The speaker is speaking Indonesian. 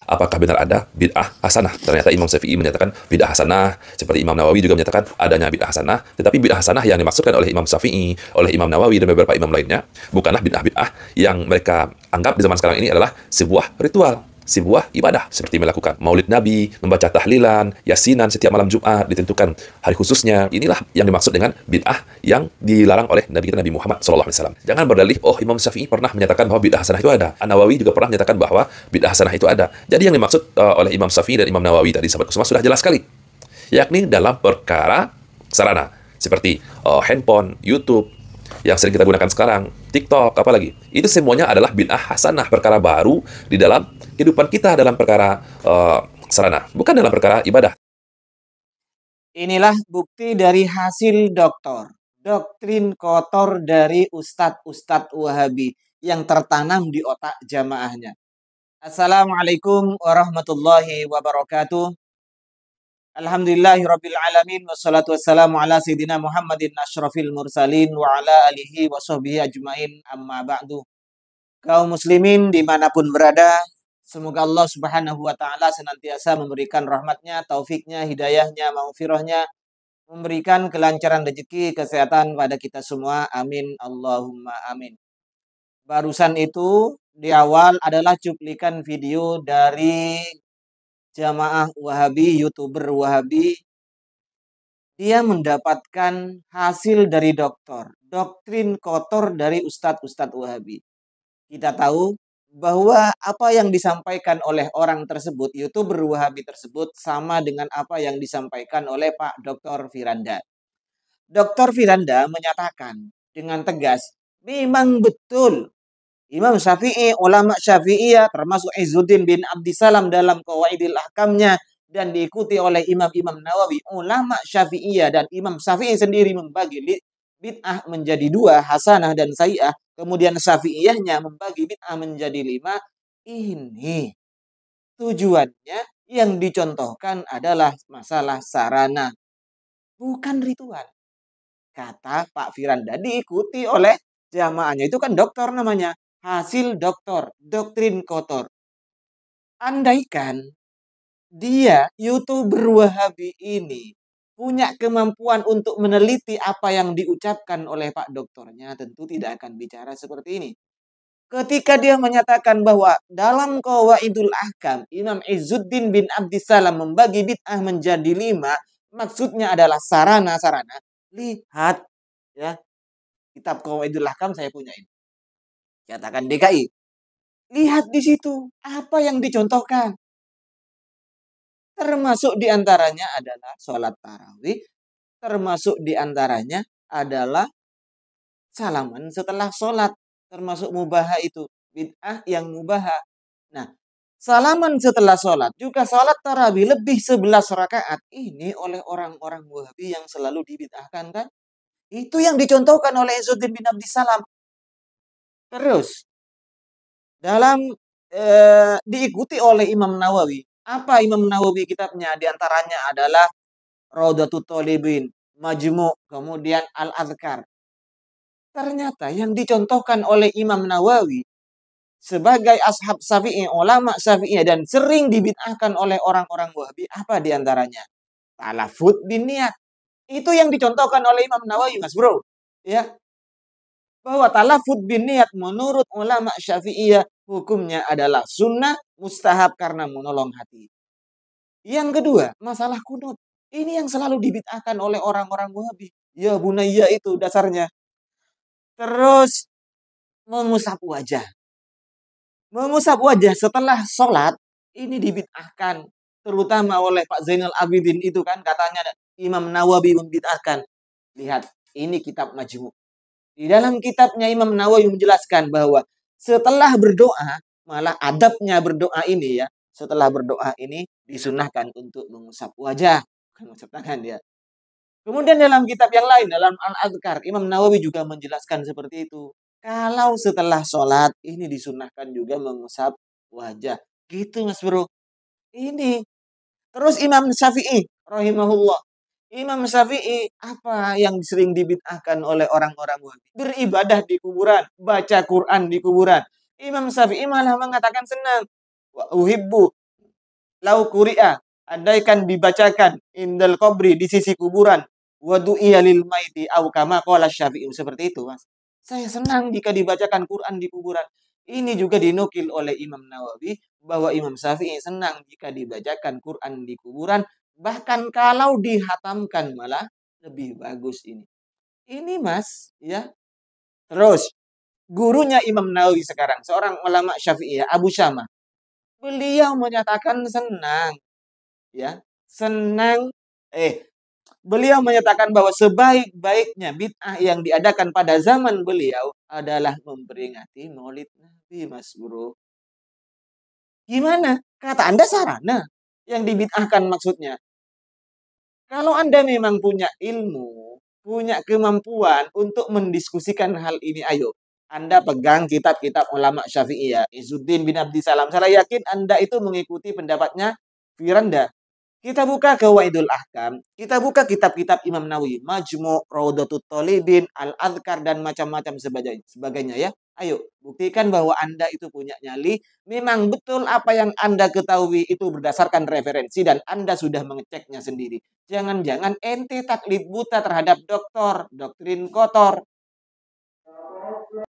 Apakah benar ada bid'ah hasanah? Ternyata Imam Syafi'i menyatakan bid'ah hasanah, seperti Imam Nawawi juga menyatakan adanya bid'ah hasanah. Tetapi bid'ah hasanah yang dimaksudkan oleh Imam Syafi'i, oleh Imam Nawawi dan beberapa imam lainnya bukanlah bid'ah-bid'ah yang mereka anggap di zaman sekarang ini adalah sebuah ritual, sebuah ibadah, seperti melakukan maulid Nabi, membaca tahlilan, yasinan setiap malam Jumat, ditentukan hari khususnya. Inilah yang dimaksud dengan bid'ah yang dilarang oleh Nabi kita Nabi Muhammad SAW. Jangan berdalih, oh Imam Syafi'i pernah menyatakan bahwa bid'ah hasanah itu ada. An-Nawawi juga pernah menyatakan bahwa bid'ah hasanah itu ada. Jadi yang dimaksud oleh Imam Syafi'i dan Imam Nawawi tadi, sahabat Kusuma, sudah jelas sekali. Yakni dalam perkara sarana, seperti handphone, YouTube, yang sering kita gunakan sekarang, TikTok, apalagi. Itu semuanya adalah bid'ah hasanah, perkara baru di dalam kehidupan kita, dalam perkara sarana, bukan dalam perkara ibadah. Inilah bukti dari hasil doktor. Doktrin kotor dari ustadz-ustadz Wahabi yang tertanam di otak jamaahnya. Assalamualaikum warahmatullahi wabarakatuh. Alhamdulillahirabbil alamin wassalatu wassalamu ala sayidina Muhammadin asyrafil mursalin wa ala alihi wa sahbihi ajmain amma ba'du. Kaum muslimin dimanapun berada, semoga Allah subhanahu wa ta'ala senantiasa memberikan rahmatnya, taufiknya, hidayahnya, maghfirahnya, memberikan kelancaran rezeki, kesehatan pada kita semua. Amin. Allahumma amin. Barusan itu di awal adalah cuplikan video dari jamaah Wahabi, YouTuber Wahabi. Dia mendapatkan hasil dari dokter, doktrin kotor dari ustadz-ustadz Wahabi. Kita tahu bahwa apa yang disampaikan oleh orang tersebut, YouTuber Wahabi tersebut, sama dengan apa yang disampaikan oleh Pak Dr. Firanda. Dr. Firanda menyatakan dengan tegas, memang betul Imam Syafi'i, ulama Syafi'iyah, termasuk Izzuddin bin Abdissalam dalam Qawaidil Ahkamnya, dan diikuti oleh Imam-Imam Nawawi, ulama Syafi'iyah dan Imam Syafi'i sendiri membagi bid'ah menjadi dua, hasanah dan sayyi'ah. Kemudian Syafi'iyahnya membagi bid'ah menjadi 5. Ini tujuannya yang dicontohkan adalah masalah sarana, bukan ritual. Kata Pak Firanda, diikuti oleh jamaahnya. Itu kan dokter namanya. Hasil dokter, doktrin kotor. Andaikan dia, YouTuber Wahabi ini, punya kemampuan untuk meneliti apa yang diucapkan oleh Pak Dokternya, tentu tidak akan bicara seperti ini. Ketika dia menyatakan bahwa dalam Qawaidul Ahkam, Imam Izzuddin bin Abdissalam membagi bid'ah menjadi 5, maksudnya adalah sarana-sarana. Lihat, ya, kitab Qawaidul Ahkam saya punya ini. Katakan DKI. Lihat di situ apa yang dicontohkan. Termasuk diantaranya adalah sholat tarawih. Termasuk diantaranya adalah salaman setelah sholat. Termasuk mubaha itu. Bid'ah yang mubaha. Nah, salaman setelah sholat. Juga sholat tarawih lebih 11 rakaat. Ini oleh orang-orang Wahabi yang selalu dibid'ahkan kan. Itu yang dicontohkan oleh Izzuddin bin Abdissalam. Terus, dalam diikuti oleh Imam Nawawi. Apa Imam Nawawi kitabnya? Di antaranya adalah Raudatul Thalibin, Majmu', kemudian Al-Adhkar. Ternyata yang dicontohkan oleh Imam Nawawi sebagai ashab Syafi'i, ulama Syafi'i, dan sering dibid'ahkan oleh orang-orang Wahabi, apa di antaranya? Talafut bin niat. Itu yang dicontohkan oleh Imam Nawawi, Mas Bro. Ya. Bahwa talafut bin niat menurut ulama Syafi'iyah hukumnya adalah sunnah, mustahab karena menolong hati. Yang kedua, masalah kunut. Ini yang selalu dibid'ahkan oleh orang-orang Wahabi. Ya bunayya itu dasarnya. Terus mengusap wajah. Mengusap wajah setelah sholat, ini dibid'ahkan. Terutama oleh Pak Zainal Abidin itu kan, katanya Imam Nawawi membid'ahkan. Lihat, ini kitab Majmu'. Di dalam kitabnya Imam Nawawi menjelaskan bahwa setelah berdoa, malah adabnya berdoa ini ya, setelah berdoa ini disunahkan untuk mengusap wajah, bukan mengusap tangan ya. Kemudian dalam kitab yang lain, dalam Al-Adhkar, Imam Nawawi juga menjelaskan seperti itu. Kalau setelah sholat, ini disunahkan juga mengusap wajah. Gitu Mas Bro. Ini. Terus Imam Syafi'i, rahimahullah. Imam Syafi'i, apa yang sering dibid'ahkan oleh orang-orang Wahabi? Beribadah di kuburan, baca Quran di kuburan. Imam Syafi'i malah mengatakan senang. Wa uhibbu lau quri'a, andaikan dibacakan indal qabri, di sisi kuburan, wa du'iya lil maiti au kama qala Syafi'i, seperti itu, Mas. Saya senang jika dibacakan Quran di kuburan. Ini juga dinukil oleh Imam Nawawi bahwa Imam Syafi'i senang jika dibacakan Quran di kuburan, bahkan kalau dihatamkan malah lebih bagus ini. Ini Mas, ya. Terus gurunya Imam Nawawi sekarang, seorang ulama Syafi'iyah, Abu Syamah. Beliau menyatakan senang, ya. Senang beliau menyatakan bahwa sebaik-baiknya bid'ah yang diadakan pada zaman beliau adalah memperingati Maulid Nabi, Mas Bro. Gimana? Kata Anda sarana yang dibid'ahkan maksudnya. Kalau Anda memang punya ilmu, punya kemampuan untuk mendiskusikan hal ini, ayo. Anda pegang kitab-kitab ulama Syafi'iyah, Izzuddin bin Abdissalam. Saya yakin Anda itu mengikuti pendapatnya Firanda. Kita buka Qawaidul Ahkam, kita buka kitab-kitab Imam Nawawi, Majmu', Raudatul Thalibin, Al-Adhkar, dan macam-macam sebagainya ya. Ayo, buktikan bahwa Anda itu punya nyali. Memang betul apa yang Anda ketahui itu berdasarkan referensi dan Anda sudah mengeceknya sendiri. Jangan-jangan ente taklid buta terhadap doktrin kotor.